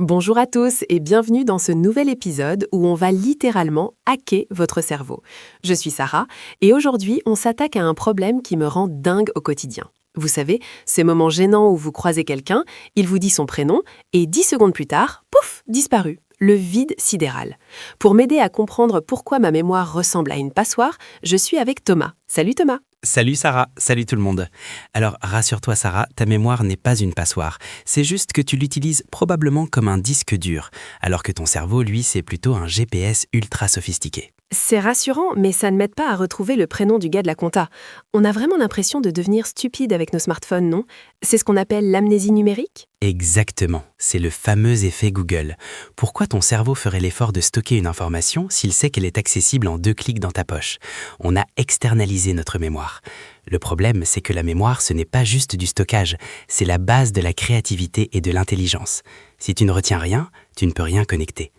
Bonjour à tous et bienvenue dans ce nouvel épisode où on va littéralement hacker votre cerveau. Je suis Sarah et aujourd'hui on s'attaque à un problème qui me rend dingue au quotidien. Vous savez, ces moments gênants où vous croisez quelqu'un, il vous dit son prénom et 10 secondes plus tard, pouf, disparu. Le vide sidéral. Pour m'aider à comprendre pourquoi ma mémoire ressemble à une passoire, je suis avec Thomas. Salut Thomas. Salut Sarah, salut tout le monde. Alors rassure-toi Sarah, ta mémoire n'est pas une passoire. C'est juste que tu l'utilises probablement comme un disque dur, alors que ton cerveau, lui, c'est plutôt un GPS ultra sophistiqué. C'est rassurant, mais ça ne m'aide pas à retrouver le prénom du gars de la compta. On a vraiment l'impression de devenir stupide avec nos smartphones, non? C'est ce qu'on appelle l'amnésie numérique? Exactement, c'est le fameux effet Google. Pourquoi ton cerveau ferait l'effort de stocker une information s'il sait qu'elle est accessible en 2 clics dans ta poche? On a externalisé notre mémoire. Le problème, c'est que la mémoire, ce n'est pas juste du stockage, c'est la base de la créativité et de l'intelligence. Si tu ne retiens rien, tu ne peux rien connecter.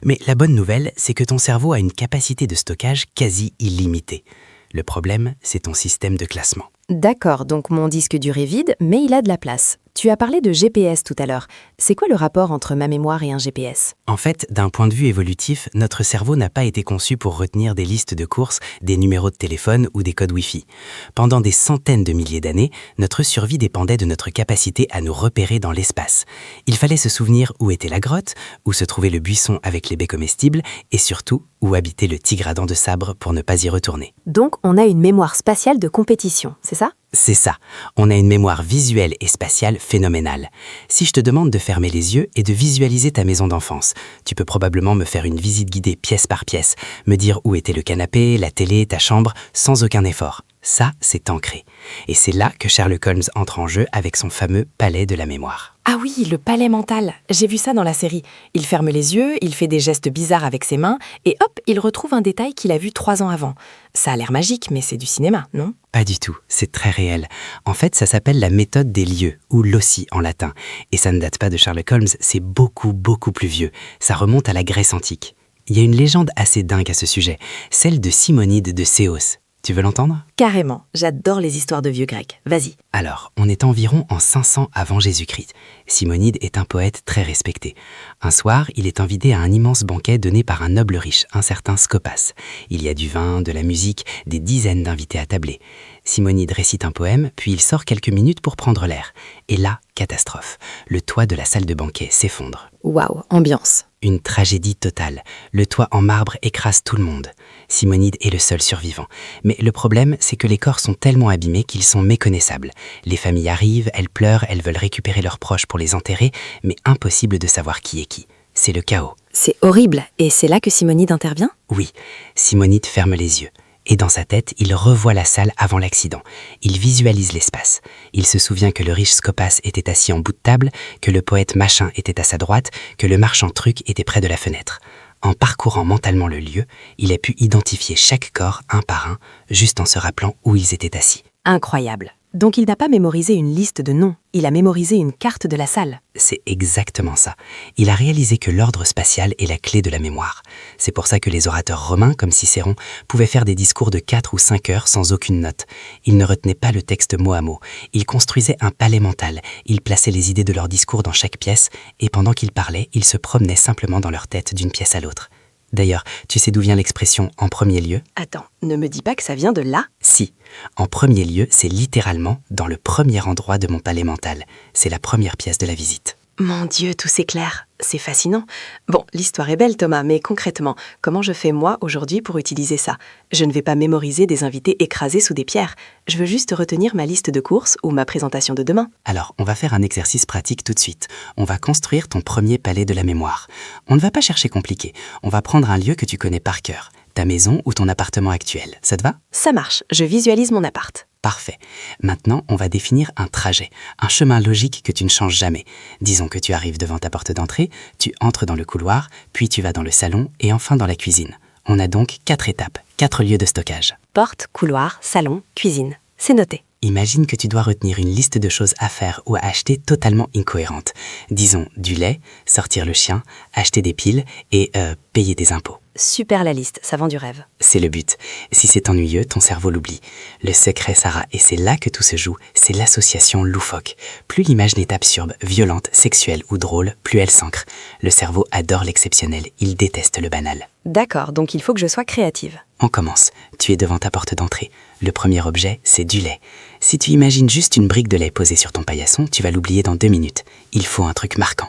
Mais la bonne nouvelle, c'est que ton cerveau a une capacité de stockage quasi illimitée. Le problème, c'est ton système de classement. D'accord, donc mon disque dur est vide, mais il a de la place. Tu as parlé de GPS tout à l'heure. C'est quoi le rapport entre ma mémoire et un GPS? En fait, d'un point de vue évolutif, notre cerveau n'a pas été conçu pour retenir des listes de courses, des numéros de téléphone ou des codes Wi-Fi. Pendant des centaines de milliers d'années, notre survie dépendait de notre capacité à nous repérer dans l'espace. Il fallait se souvenir où était la grotte, où se trouvait le buisson avec les baies comestibles, et surtout, où habitait le tigre à dents de sabre pour ne pas y retourner. Donc on a une mémoire spatiale de compétition, c'est ça? C'est ça, on a une mémoire visuelle et spatiale phénoménale. Si je te demande de fermer les yeux et de visualiser ta maison d'enfance, tu peux probablement me faire une visite guidée pièce par pièce, me dire où était le canapé, la télé, ta chambre, sans aucun effort. Ça, c'est ancré. Et c'est là que Sherlock Holmes entre en jeu avec son fameux palais de la mémoire. Ah oui, le palais mental. J'ai vu ça dans la série. Il ferme les yeux, il fait des gestes bizarres avec ses mains, et hop, il retrouve un détail qu'il a vu 3 ans avant. Ça a l'air magique, mais c'est du cinéma, non? Pas du tout, c'est très réel. En fait, ça s'appelle la méthode des lieux, ou loci en latin. Et ça ne date pas de Sherlock Holmes, c'est beaucoup plus vieux. Ça remonte à la Grèce antique. Il y a une légende assez dingue à ce sujet, celle de Simonide de Céos. Tu veux l'entendre? Carrément, j'adore les histoires de vieux grecs. Vas-y. Alors, on est environ en 500 avant Jésus-Christ. Simonide est un poète très respecté. Un soir, il est invité à un immense banquet donné par un noble riche, un certain Scopas. Il y a du vin, de la musique, des dizaines d'invités à tabler. Simonide récite un poème, puis il sort quelques minutes pour prendre l'air. Et là, catastrophe. Le toit de la salle de banquet s'effondre. Waouh, ambiance. Une tragédie totale. Le toit en marbre écrase tout le monde. Simonide est le seul survivant. Mais le problème, c'est que les corps sont tellement abîmés qu'ils sont méconnaissables. Les familles arrivent, elles pleurent, elles veulent récupérer leurs proches pour les enterrer, mais impossible de savoir qui est qui. C'est le chaos. C'est horrible. Et c'est là que Simonide intervient? Oui, Simonide ferme les yeux. Et dans sa tête, il revoit la salle avant l'accident. Il visualise l'espace. Il se souvient que le riche Scopas était assis en bout de table, que le poète Machin était à sa droite, que le marchand Truc était près de la fenêtre. En parcourant mentalement le lieu, il a pu identifier chaque corps un par un, juste en se rappelant où ils étaient assis. Incroyable. Donc il n'a pas mémorisé une liste de noms, il a mémorisé une carte de la salle. C'est exactement ça. Il a réalisé que l'ordre spatial est la clé de la mémoire. C'est pour ça que les orateurs romains, comme Cicéron, pouvaient faire des discours de 4 ou 5 heures sans aucune note. Ils ne retenaient pas le texte mot à mot. Ils construisaient un palais mental. Ils plaçaient les idées de leur discours dans chaque pièce, et pendant qu'ils parlaient, ils se promenaient simplement dans leur tête d'une pièce à l'autre. D'ailleurs, tu sais d'où vient l'expression « en premier lieu » ? Attends, ne me dis pas que ça vient de là? Si. En premier lieu, c'est littéralement dans le premier endroit de mon palais mental. C'est la première pièce de la visite. Mon Dieu, tout s'éclaire. C'est fascinant. Bon, l'histoire est belle, Thomas, mais concrètement, comment je fais moi aujourd'hui pour utiliser ça? Je ne vais pas mémoriser des invités écrasés sous des pierres. Je veux juste retenir ma liste de courses ou ma présentation de demain. Alors, on va faire un exercice pratique tout de suite. On va construire ton premier palais de la mémoire. On ne va pas chercher compliqué. On va prendre un lieu que tu connais par cœur. Ta maison ou ton appartement actuel. Ça te va? Ça marche, je visualise mon appart. Parfait. Maintenant, on va définir un trajet, un chemin logique que tu ne changes jamais. Disons que tu arrives devant ta porte d'entrée, tu entres dans le couloir, puis tu vas dans le salon et enfin dans la cuisine. On a donc 4 étapes, 4 lieux de stockage. Porte, couloir, salon, cuisine. C'est noté. Imagine que tu dois retenir une liste de choses à faire ou à acheter totalement incohérente. Disons du lait, sortir le chien, acheter des piles et payer des impôts. super la liste, ça vend du rêve. C'est le but. Si c'est ennuyeux, ton cerveau l'oublie. Le secret, Sarah, et c'est là que tout se joue, c'est l'association loufoque. Plus l'image n'est absurde, violente, sexuelle ou drôle, plus elle s'ancre. Le cerveau adore l'exceptionnel, il déteste le banal. D'accord, donc il faut que je sois créative. On commence. Tu es devant ta porte d'entrée. Le premier objet, c'est du lait. Si tu imagines juste une brique de lait posée sur ton paillasson, tu vas l'oublier dans 2 minutes. Il faut un truc marquant.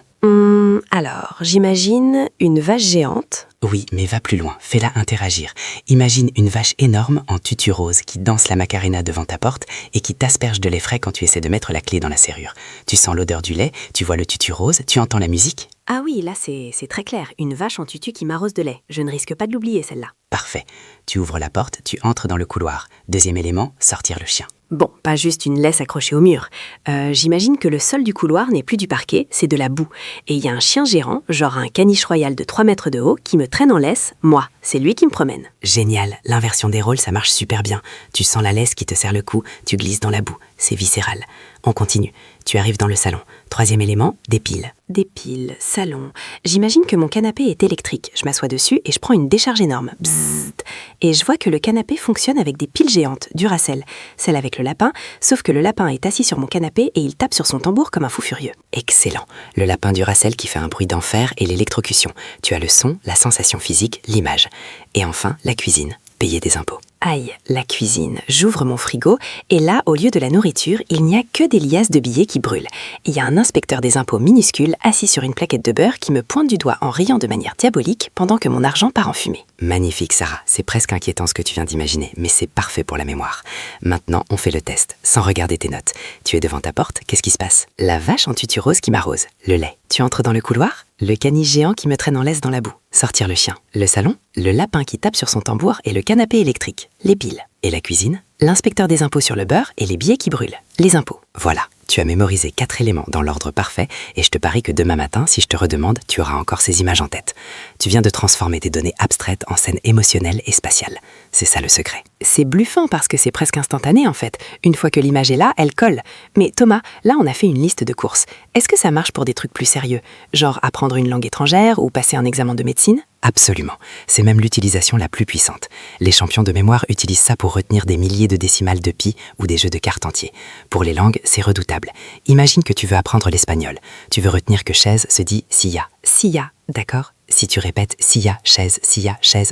Alors, j'imagine une vache géante. Oui, mais va plus loin, fais-la interagir. Imagine une vache énorme en tutu rose qui danse la macarena devant ta porte et qui t'asperge de lait frais quand tu essaies de mettre la clé dans la serrure. Tu sens l'odeur du lait, tu vois le tutu rose, tu entends la musique. Ah oui, là c'est très clair, une vache en tutu qui m'arrose de lait. Je ne risque pas de l'oublier celle-là. Parfait. Tu ouvres la porte, tu entres dans le couloir. Deuxième élément, sortir le chien. Bon, pas juste une laisse accrochée au mur. J'imagine que le sol du couloir n'est plus du parquet, c'est de la boue. Et il y a un chien gérant, genre un caniche royal de 3 mètres de haut, qui me traîne en laisse. Moi, c'est lui qui me promène. Génial, l'inversion des rôles, ça marche super bien. Tu sens la laisse qui te serre le cou, tu glisses dans la boue. C'est viscéral. On continue. Tu arrives dans le salon. Troisième élément, des piles. Des piles, salon. J'imagine que mon canapé est électrique. Je m'assois dessus et je prends une décharge énorme. Bzzzt. Et je vois que le canapé fonctionne avec des piles géantes, Duracell. Celle avec le lapin, sauf que le lapin est assis sur mon canapé et il tape sur son tambour comme un fou furieux. Excellent. Le lapin Duracell qui fait un bruit d'enfer et l'électrocution. Tu as le son, la sensation physique, l'image. Et enfin, la cuisine. Payer des impôts. Aïe, la cuisine. J'ouvre mon frigo et là, au lieu de la nourriture, il n'y a que des liasses de billets qui brûlent. Il y a un inspecteur des impôts minuscule assis sur une plaquette de beurre qui me pointe du doigt en riant de manière diabolique pendant que mon argent part en fumée. Magnifique, Sarah. C'est presque inquiétant ce que tu viens d'imaginer, mais c'est parfait pour la mémoire. Maintenant, on fait le test, sans regarder tes notes. Tu es devant ta porte, qu'est-ce qui se passe? La vache en tutu rose qui m'arrose. Le lait. Tu entres dans le couloir? Le caniche géant qui me traîne en laisse dans la boue. Sortir le chien. Le salon? Le lapin qui tape sur son tambour et le canapé électrique. Les piles. Et la cuisine? L'inspecteur des impôts sur le beurre et les billets qui brûlent. Les impôts. Voilà, tu as mémorisé 4 éléments dans l'ordre parfait et je te parie que demain matin, si je te redemande, tu auras encore ces images en tête. Tu viens de transformer des données abstraites en scènes émotionnelles et spatiales. C'est ça le secret. C'est bluffant parce que c'est presque instantané en fait. Une fois que l'image est là, elle colle. Mais Thomas, là on a fait une liste de courses. Est-ce que ça marche pour des trucs plus sérieux? Genre apprendre une langue étrangère ou passer un examen de médecine? Absolument. C'est même l'utilisation la plus puissante. Les champions de mémoire utilisent ça pour retenir des milliers de décimales de pi ou des jeux de cartes entiers. Pour les langues, c'est redoutable. Imagine que tu veux apprendre l'espagnol. Tu veux retenir que chaise se dit silla. Silla, d'accord. Si tu répètes silla, chaise,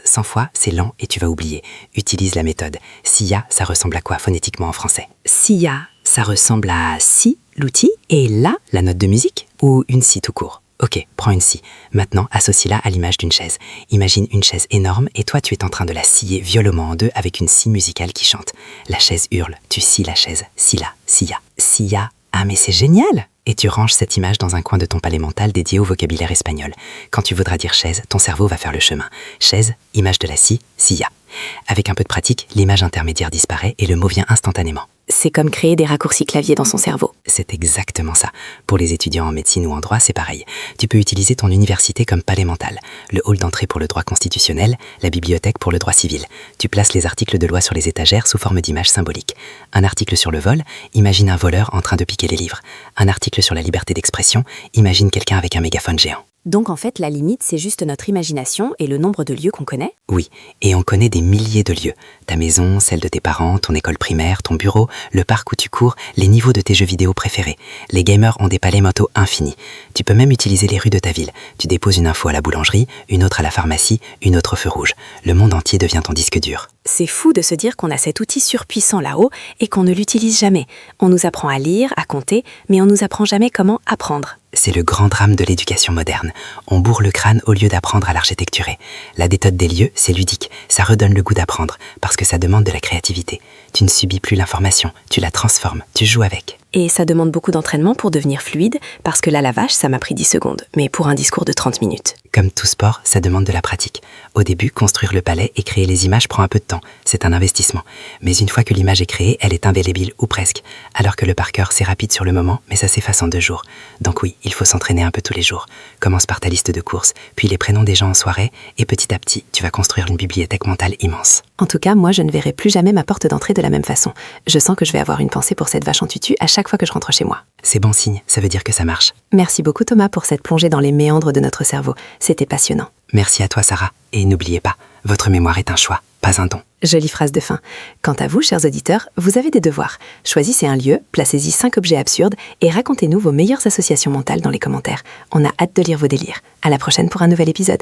100 fois, c'est lent et tu vas oublier. Utilise la méthode. Silla, ça ressemble à quoi phonétiquement en français? Silla, ça ressemble à si, l'outil, et la, la note de musique ou une scie tout court? Ok, prends une scie. Maintenant, associe-la à l'image d'une chaise. Imagine une chaise énorme et toi tu es en train de la scier violemment en deux avec une scie musicale qui chante. La chaise hurle, tu scies la chaise. Silla, silla, silla. Ah mais c'est génial! Et tu ranges cette image dans un coin de ton palais mental dédié au vocabulaire espagnol. Quand tu voudras dire chaise, ton cerveau va faire le chemin. Chaise, image de la scie, silla. Avec un peu de pratique, l'image intermédiaire disparaît et le mot vient instantanément. C'est comme créer des raccourcis clavier dans son cerveau. C'est exactement ça. Pour les étudiants en médecine ou en droit, c'est pareil. Tu peux utiliser ton université comme palais mental. Le hall d'entrée pour le droit constitutionnel, la bibliothèque pour le droit civil. Tu places les articles de loi sur les étagères sous forme d'images symboliques. Un article sur le vol, imagine un voleur en train de piquer les livres. Un article sur la liberté d'expression, imagine quelqu'un avec un mégaphone géant. Donc en fait, la limite, c'est juste notre imagination et le nombre de lieux qu'on connaît? Oui, et on connaît des milliers de lieux. Ta maison, celle de tes parents, ton école primaire, ton bureau, le parc où tu cours, les niveaux de tes jeux vidéo préférés. Les gamers ont des palais mentaux infinis. Tu peux même utiliser les rues de ta ville. Tu déposes une info à la boulangerie, une autre à la pharmacie, une autre au feu rouge. Le monde entier devient ton disque dur. C'est fou de se dire qu'on a cet outil surpuissant là-haut et qu'on ne l'utilise jamais. On nous apprend à lire, à compter, mais on nous apprend jamais comment apprendre. C'est le grand drame de l'éducation moderne. On bourre le crâne au lieu d'apprendre à l'architecturer. La détente des lieux, c'est ludique. Ça redonne le goût d'apprendre, parce que ça demande de la créativité. Tu ne subis plus l'information, tu la transformes, tu joues avec. Et ça demande beaucoup d'entraînement pour devenir fluide, parce que là, la vache, ça m'a pris 10 secondes, mais pour un discours de 30 minutes. Comme tout sport, ça demande de la pratique. Au début, construire le palais et créer les images prend un peu de temps. C'est un investissement. Mais une fois que l'image est créée, elle est indélébile ou presque. Alors que le par cœur, c'est rapide sur le moment, mais ça s'efface en 2 jours. Donc oui, il faut s'entraîner un peu tous les jours. Commence par ta liste de courses, puis les prénoms des gens en soirée, et petit à petit, tu vas construire une bibliothèque mentale immense. En tout cas, moi, je ne verrai plus jamais ma porte d'entrée de la même façon. Je sens que je vais avoir une pensée pour cette vache en tutu à chaque fois que je rentre chez moi. C'est bon signe, ça veut dire que ça marche. Merci beaucoup Thomas pour cette plongée dans les méandres de notre cerveau. C'était passionnant. Merci à toi, Sarah. Et n'oubliez pas, votre mémoire est un choix, pas un don. Jolie phrase de fin. Quant à vous, chers auditeurs, vous avez des devoirs. Choisissez un lieu, placez-y 5 objets absurdes et racontez-nous vos meilleures associations mentales dans les commentaires. On a hâte de lire vos délires. À la prochaine pour un nouvel épisode.